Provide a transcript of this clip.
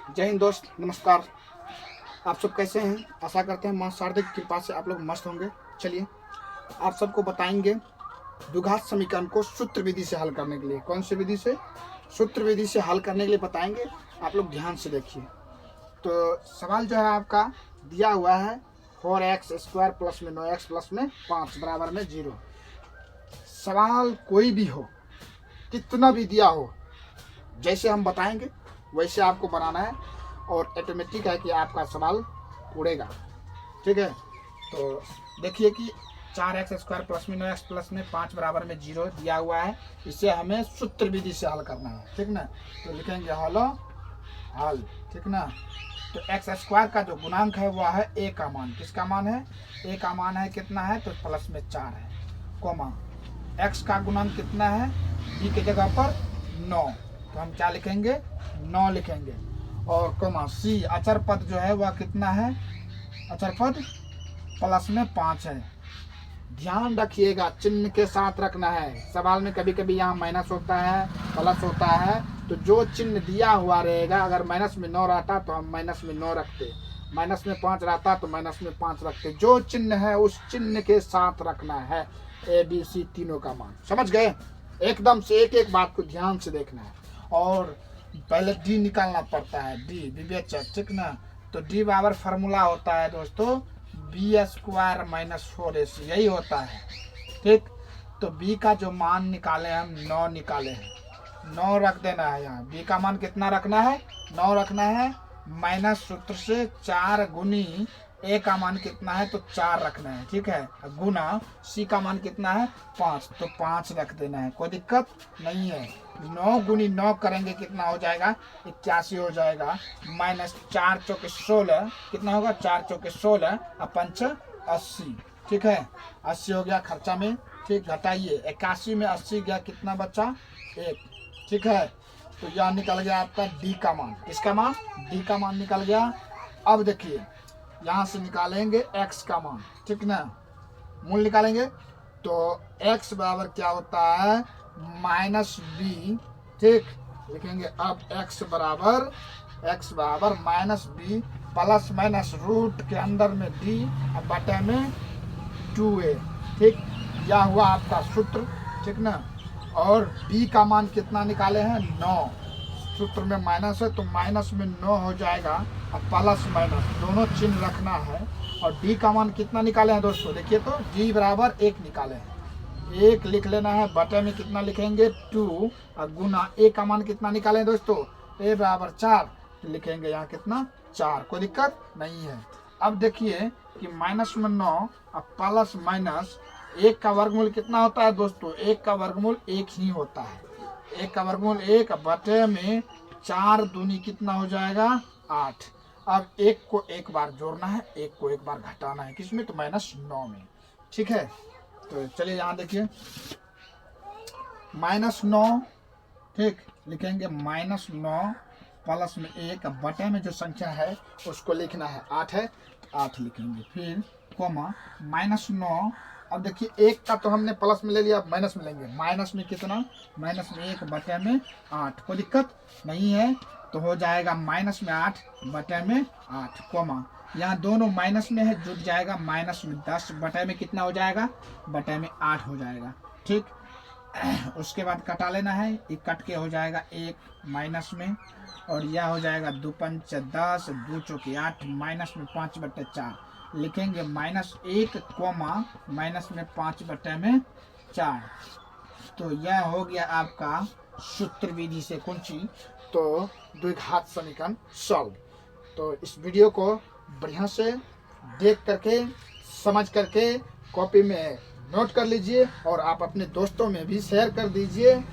जय हिंद दोस्त, नमस्कार। आप सब कैसे हैं? आशा करते हैं मां शारदा की कृपा से आप लोग मस्त होंगे। चलिए आप सबको बताएंगे द्विघात समीकरण को सूत्र विधि से हल करने के लिए। कौन सी विधि से? सूत्र विधि से हल करने के लिए बताएंगे। आप लोग ध्यान से देखिए। तो सवाल जो है आपका दिया हुआ है 4x² प्लस में 9x प्लस में 5 बराबर में 0। सवाल कोई भी हो, कितना भी दिया हो, जैसे हम बताएंगे वैसे आपको बनाना है और ऑटोमेटिक है कि आपका सवाल उड़ेगा। ठीक है, तो देखिए कि 4x² प्लस में 9x प्लस में 5 बराबर में 0 दिया हुआ है। इसे हमें सूत्र विधि से हल करना है। ठीक ना, तो लिखेंगे हल। ठीक ना, तो x² का जो गुणांक है वह है a का मान। किसका मान है? a का मान है कितना है? तो प्लस में 4 है, कोमा x का गुणांक कितना है? b की जगह पर 9, तो हम क्या लिखेंगे? 9 लिखेंगे। और कोमा c अचर पद जो है वह कितना है? अचर पद प्लस में 5 है। ध्यान रखिएगा, चिन्ह के साथ रखना है। सवाल में कभी कभी यहाँ माइनस होता है, प्लस होता है, तो जो चिन्ह दिया हुआ रहेगा, अगर माइनस में 9 रहता तो हम माइनस में 9 रखते, माइनस में 5 रहता तो माइनस में 5 रखते। जो चिन्ह है उस चिन्ह के साथ रखना है। ए बी सी तीनों का मान समझ गए? एकदम से एक एक बात को ध्यान से देखना है। और पहले डी निकालना पड़ता है, डी विवेचक। ठीक ना, तो डी बराबर फार्मूला होता है दोस्तों b² माइनस 4ac, यही होता है। ठीक, तो b का जो मान निकाले हम 9 निकाले हैं, 9 रख देना है। यहाँ b का मान कितना रखना है? 9 रखना है। माइनस सूत्र से 4 गुनी a का मान कितना है? तो 4 रखना है। ठीक है, गुना c का मान कितना है? 5, तो 5 रख देना है। कोई दिक्कत नहीं है। 9 गुनी 9 करेंगे कितना हो जाएगा? 81 हो जाएगा। माइनस 4 चौके 16 कितना होगा? 4 चौके 16 और 5 80। ठीक है, 80 हो गया खर्चा में। ठीक, घटाइए 81 में 80 गया, कितना बचा? 1। ठीक है, तो यह निकल गया आपका डी का मान। किसका मान? डी का मान निकल गया। अब देखिए यहाँ से निकालेंगे x का मान। ठीक ना, मूल निकालेंगे तो x बराबर क्या होता है? -b। ठीक, लिखेंगे अब x बराबर -b प्लस माइनस रूट के अंदर में d और बटे में 2a। ठीक, यह हुआ आपका सूत्र। ठीक ना, और b का मान कितना निकाले हैं? 9। सूत्र में माइनस है तो माइनस में 9 हो जाएगा और प्लस माइनस दोनों चिन्ह रखना है। और d का मान कितना निकाले हैं दोस्तों? देखिए तो d बराबर 1 निकाले हैं, 1 लिख लेना है। बटे में कितना लिखेंगे? 2 और गुना a का मान कितना निकाले हैं दोस्तों? a बराबर 4, तो लिखेंगे यहाँ कितना? 4। कोई दिक्कत नहीं है। अब देखिए कि माइनस में 9 और प्लस माइनस 1 का वर्गमूल कितना होता है दोस्तों? 1 का वर्गमूल 1 ही होता है। 1 का वर्गमूल 1 बटे में 4 दूनी कितना हो जाएगा? 8। अब 1 को एक बार जोड़ना है, 1 को एक बार घटाना है। किसमें? तो -9 में। ठीक है, तो चलिए यहाँ देखिए -9। ठीक, लिखेंगे -9 प्लस में 1 बटे में जो संख्या है उसको लिखना है 8 है, 8 लिखेंगे। फिर कोमा -9। अब देखिए 1 का तो हमने प्लस में ले लिया, अब माइनस में लेंगे। माइनस में कितना? माइनस में 1 बटे में 8। कोई दिक्कत नहीं है, तो हो जाएगा माइनस में 8 बटे में 8, कोमा यहाँ दोनों माइनस में है, जुट जाएगा माइनस में 10 बटे में कितना हो जाएगा? बटे में 8 हो जाएगा। ठीक, उसके बाद कटा लेना है, ये कट के हो जाएगा 1 माइनस में, और यह हो जाएगा 2 पंच 10, 2 चौके 8, माइनस में 5 बटे 4 लिखेंगे -1 कोमा माइनस में 5 बटे में 4। तो यह हो गया आपका सूत्र विधि से कौन सी? तो द्विघात समीकरण सॉल्व। तो इस वीडियो को बढ़िया से देख करके समझ करके कॉपी में नोट कर लीजिए और आप अपने दोस्तों में भी शेयर कर दीजिए।